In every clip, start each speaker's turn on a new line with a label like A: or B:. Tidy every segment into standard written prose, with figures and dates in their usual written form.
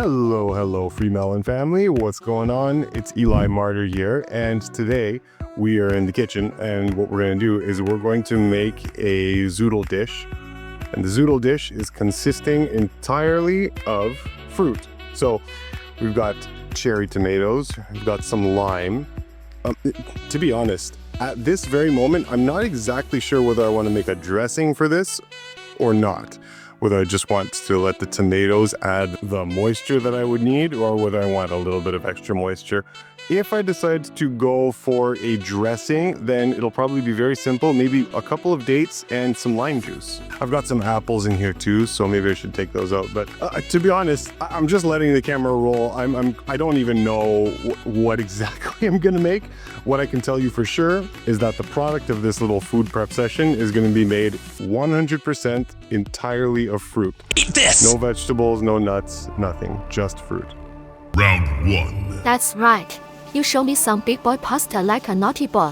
A: Hello, FreeMelon family. What's going on? It's Eli Martyr here, and today we are in the kitchen, and what we're going to do is we're going to make a zoodle dish, and the zoodle dish is consisting entirely of fruit. So we've got cherry tomatoes, we've got some lime. To be honest, at this very moment, I'm not exactly sure whether I want to make a dressing for this or not. Whether I just want to let the tomatoes add the moisture that I would need, or whether I want a little bit of extra moisture. If I decide to go for a dressing, then it'll probably be very simple. Maybe a couple of dates and some lime juice. I've got some apples in here too, so maybe I should take those out. But to be honest, I'm just letting the camera roll. I don't even know what exactly I'm gonna make. What I can tell you for sure is that the product of this little food prep session is gonna be made 100% entirely of fruit.
B: Eat this!
A: No vegetables, no nuts, nothing, just fruit.
C: Round 1.
D: That's right. You show me some big boy pasta like a naughty boy.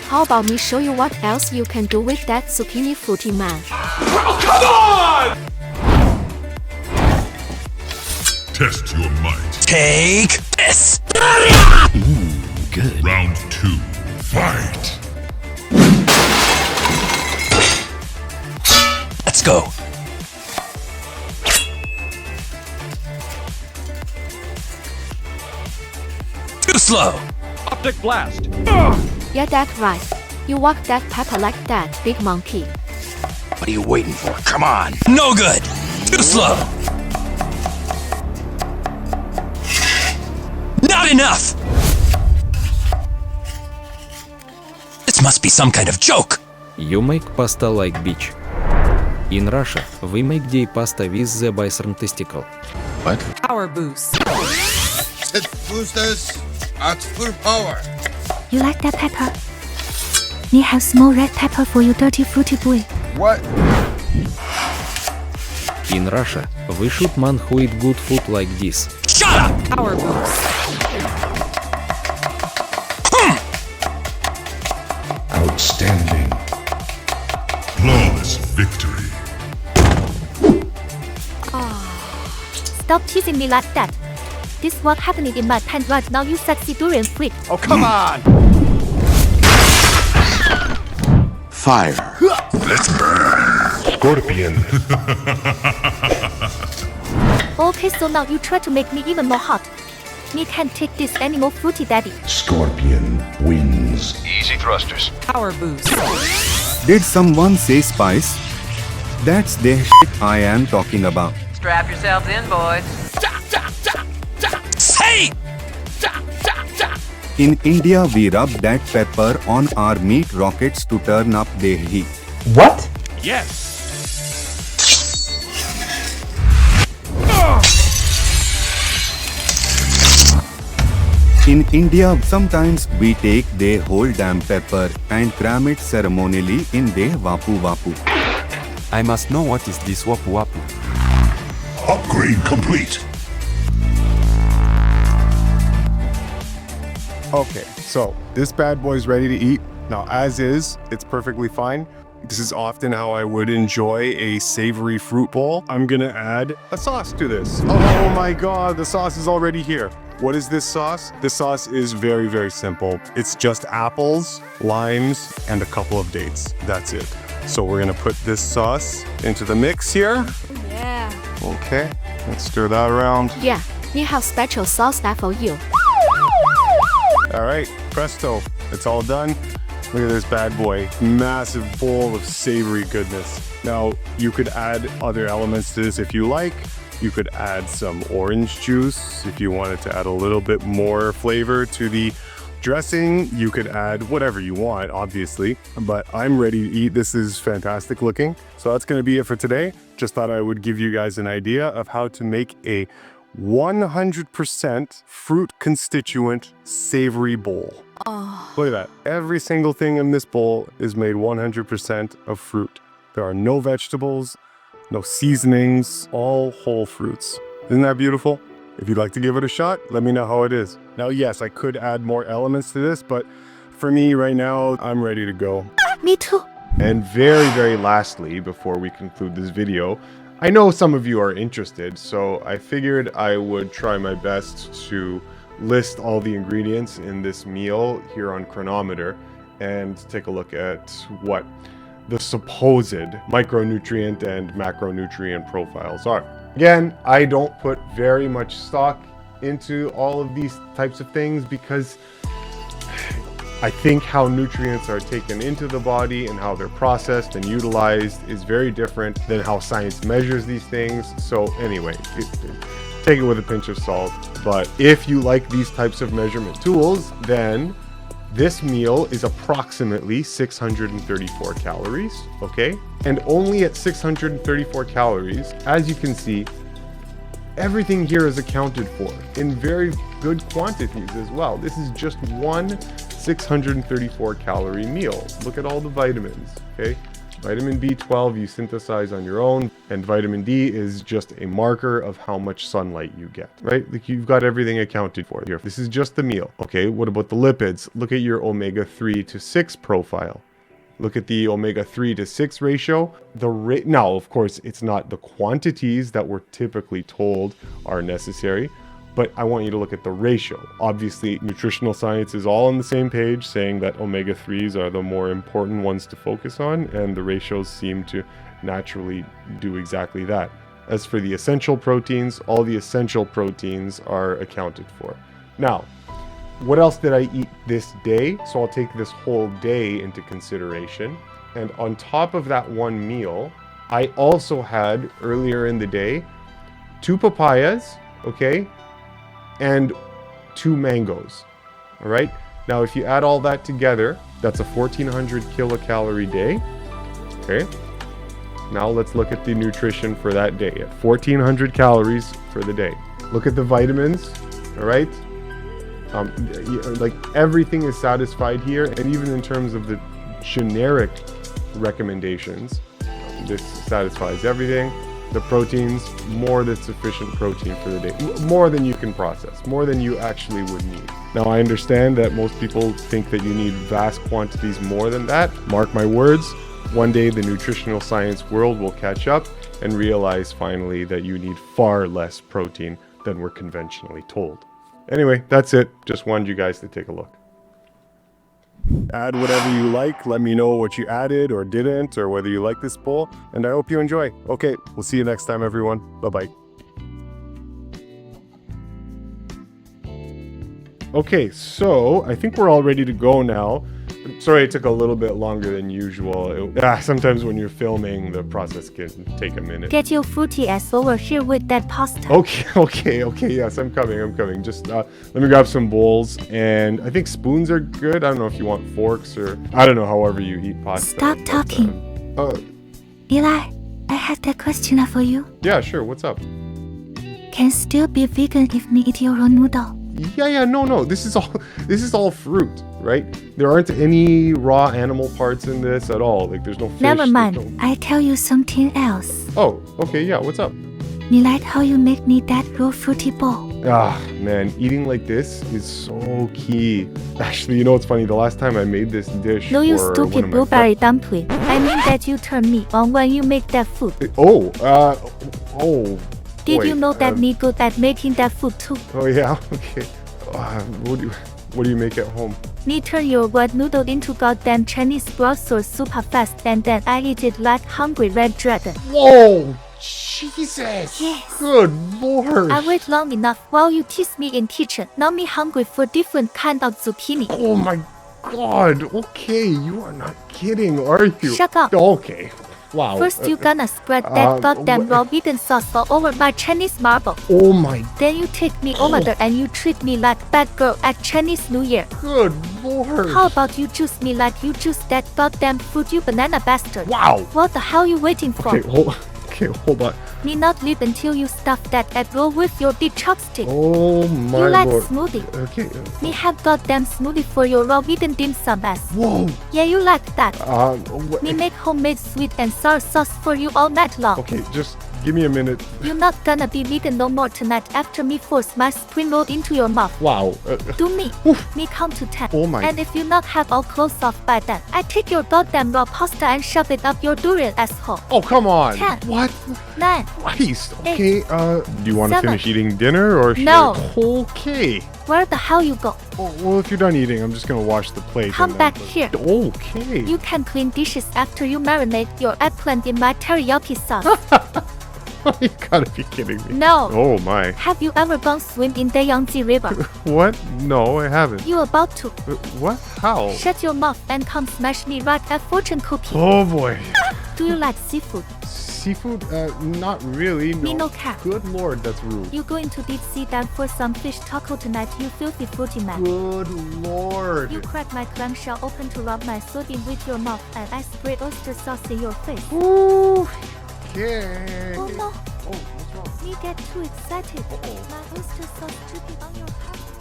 D: How about me show you what else you can do with that zucchini fruity man?
C: Oh, come on! Test your might.
B: Take this! Good.
C: Round 2. Fight!
B: Let's go. Too slow.
E: Optic blast.
D: Yeah, that's right. You walk that pepper like that, big monkey.
B: What are you waiting for? Come on. No good. Too slow. Not enough. This must be some kind of joke.
F: You make pasta like bitch. In Russia, we make the pasta with the bison testicle.
B: What?
G: Power boost.
H: It boosts us at full power.
I: You like that pepper? Me have small red pepper for you dirty fruity boy.
H: What?
F: In Russia, we shoot man who eat good food like this.
B: Shut up!
G: Power boost.
C: Outstanding. Flawless victory.
I: Stop teasing me like that. This what happening in my pen right now. You sexy durian freak.
E: Oh, come on!
H: Fire.
C: Let's burn.
A: Scorpion.
I: Okay, so now you try to make me even more hot. Me can't take this anymore, fruity daddy.
C: Scorpion wins.
H: Easy thrusters.
G: Power boost.
J: Did someone say spice? That's the shit I am talking about.
G: Strap yourselves in, boys.
B: Say!
J: In India, we rub that pepper on our meat rockets to turn up the heat.
B: What?
E: Yes!
J: In India, sometimes we take the whole damn pepper and cram it ceremonially in the wapu wapu.
K: I must know what is this wapu wapu.
C: Upgrade complete.
A: Okay, so this bad boy's ready to eat. Now, as is, it's perfectly fine. This is often how I would enjoy a savory fruit bowl. I'm gonna add a sauce to this. Oh my God, the sauce is already here. What is this sauce? This sauce is very, very simple. It's just apples, limes, and a couple of dates. That's it. So we're gonna put this sauce into the mix here.
D: Yeah.
A: Okay, let's stir that around.
D: Yeah, we have special sauce that for you.
A: All right, presto, it's all done. Look at this bad boy, massive bowl of savory goodness. Now, you could add other elements to this if you like. You could add some orange juice if you wanted to add a little bit more flavor to the dressing. You could add whatever you want, obviously, but I'm ready to eat. This is fantastic looking. So that's gonna be it for today. Just thought I would give you guys an idea of how to make a 100% fruit constituent savory bowl. Look at that. Every single thing in this bowl is made 100% of fruit. There are no vegetables, no seasonings, all whole fruits. Isn't that beautiful? If you'd like to give it a shot, let me know how it is. Now, yes, I could add more elements to this, but for me right now, I'm ready to go.
I: Me too.
A: And very, very lastly, before we conclude this video, I know some of you are interested, so I figured I would try my best to list all the ingredients in this meal here on Cronometer and take a look at what the supposed micronutrient and macronutrient profiles are. Again, I don't put very much stock into all of these types of things because I think how nutrients are taken into the body and how they're processed and utilized is very different than how science measures these things. So anyway, take it with a pinch of salt. But if you like these types of measurement tools, then this meal is approximately 634 calories, okay? And only at 634 calories, as you can see, everything here is accounted for in very good quantities as well. This is just one 634 calorie meal. Look at all the vitamins, okay? Vitamin B12 you synthesize on your own, and vitamin D is just a marker of how much sunlight you get, right? Like you've got everything accounted for here. This is just the meal, okay? What about the lipids? Look at your omega-3 to 6 profile. Look at the omega-3 to 6 ratio. Now, of course, it's not the quantities that we're typically told are necessary, but I want you to look at the ratio. Obviously, nutritional science is all on the same page, saying that omega-3s are the more important ones to focus on, and the ratios seem to naturally do exactly that. As for the essential proteins, all the essential proteins are accounted for. Now, what else did I eat this day? So I'll take this whole day into consideration. And on top of that one meal, I also had, earlier in the day, 2 papayas, okay? And 2 mangoes, all right? Now, if you add all that together, that's a 1,400 kilocalorie day, okay? Now let's look at the nutrition for that day at 1,400 calories for the day. Look at the vitamins, all right? Like everything is satisfied here, and even in terms of the generic recommendations, this satisfies everything. The proteins, more than sufficient protein for the day. More than you can process, more than you actually would need. Now, I understand that most people think that you need vast quantities more than that. Mark my words, one day the nutritional science world will catch up and realize finally that you need far less protein than we're conventionally told. Anyway, that's it. Just wanted you guys to take a look. Add whatever you like. Let me know what you added or didn't, or whether you like this bowl, and I hope you enjoy. Okay, we'll see you next time, everyone. Bye-bye. Okay, so I think we're all ready to go now. Sorry it took a little bit longer than usual. Sometimes when you're filming, the process can take a minute.
I: Get your fruity ass over here with that pasta.
A: Okay, yes, I'm coming. Just let me grab some bowls, and I think spoons are good. I don't know if you want forks or, I don't know, however you eat pasta.
I: Stop talking. Eli, I have that question for you.
A: Yeah, sure, what's up?
I: Can still be vegan if me eat your own noodle?
A: Yeah, no, this is all fruit, right? There aren't any raw animal parts in this at all. Like, there's no fish.
I: Never mind, I tell you something else.
A: Oh, okay, yeah, what's up?
I: Me like how you make me that raw fruity bowl.
A: Man, eating like this is so key. Actually, you know what's funny? The last time I made this dish
I: No, you
A: for
I: stupid blueberry dumpling. I mean that you turn me on when you make that food. Did you know that me good at making that food too?
A: Oh yeah, okay. What do you make at home?
I: Me turn your wet noodle into goddamn Chinese broth sauce super fast, and then I eat it like hungry red dragon.
A: Whoa! Jesus!
I: Yes.
A: Good Lord!
I: I wait long enough while you tease me in kitchen. Now me hungry for different kind of zucchini.
A: Oh my God! Okay, you are not kidding, are you?
I: Shut up.
A: Okay. Wow.
I: First you gonna spread that goddamn raw vegan sauce all over my Chinese marble.
A: Oh my.
I: Then you take me over there and you treat me like bad girl at Chinese New Year.
A: Good Lord.
I: How about you juice me like you juice that goddamn fruit, you banana bastard?
A: Wow.
I: What the hell you waiting for?
A: Okay, hold on.
I: Me not leave until you stuff that egg roll with your big chopstick.
A: Oh my
I: You like
A: Lord.
I: smoothie?
A: Okay.
I: Me have goddamn smoothie for your raw vegan dim sum ass.
A: Whoa.
I: Yeah, you like that.
A: What?
I: Me make homemade sweet and sour sauce for you all night long.
A: Okay, just Give me a minute.
I: You're not gonna be vegan no more tonight after me force my spring roll into your mouth.
A: Wow.
I: Do me. Me count to 10.
A: Oh my.
I: And if you not have all clothes off by then, I take your goddamn raw pasta and shove it up your durian asshole.
A: Oh, come on.
I: 10.
A: What?
I: 9.
A: Christ.
I: Eight.
A: Okay, do you want to
I: 7.
A: finish eating dinner or should
I: No.
A: Okay.
I: Where the hell you go?
A: Oh, well, if you're done eating, I'm just gonna wash the plate.
I: Come
A: and
I: back
A: then-
I: here.
A: Okay.
I: You can clean dishes after you marinate your eggplant in my teriyaki sauce.
A: You gotta be kidding me.
I: No.
A: Oh my.
I: Have you ever gone swim in the Yangtze River?
A: What? No, I haven't.
I: You about to.
A: What? How?
I: Shut your mouth and come smash me right at fortune cookie.
A: Oh boy.
I: Do you like seafood?
A: Seafood? Not really.
I: Me
A: No.
I: no cat.
A: Good lord, that's rude.
I: You going to deep sea dive for some fish taco tonight, you filthy fruity man.
A: Good lord.
I: You crack my clamshell open to rub my sodium with your mouth and I spray oyster sauce in your face.
A: Ooh. Okay.
I: Oh no,
A: Oh, what's wrong?
I: me get too excited. My oyster sauce dripping on your carpet.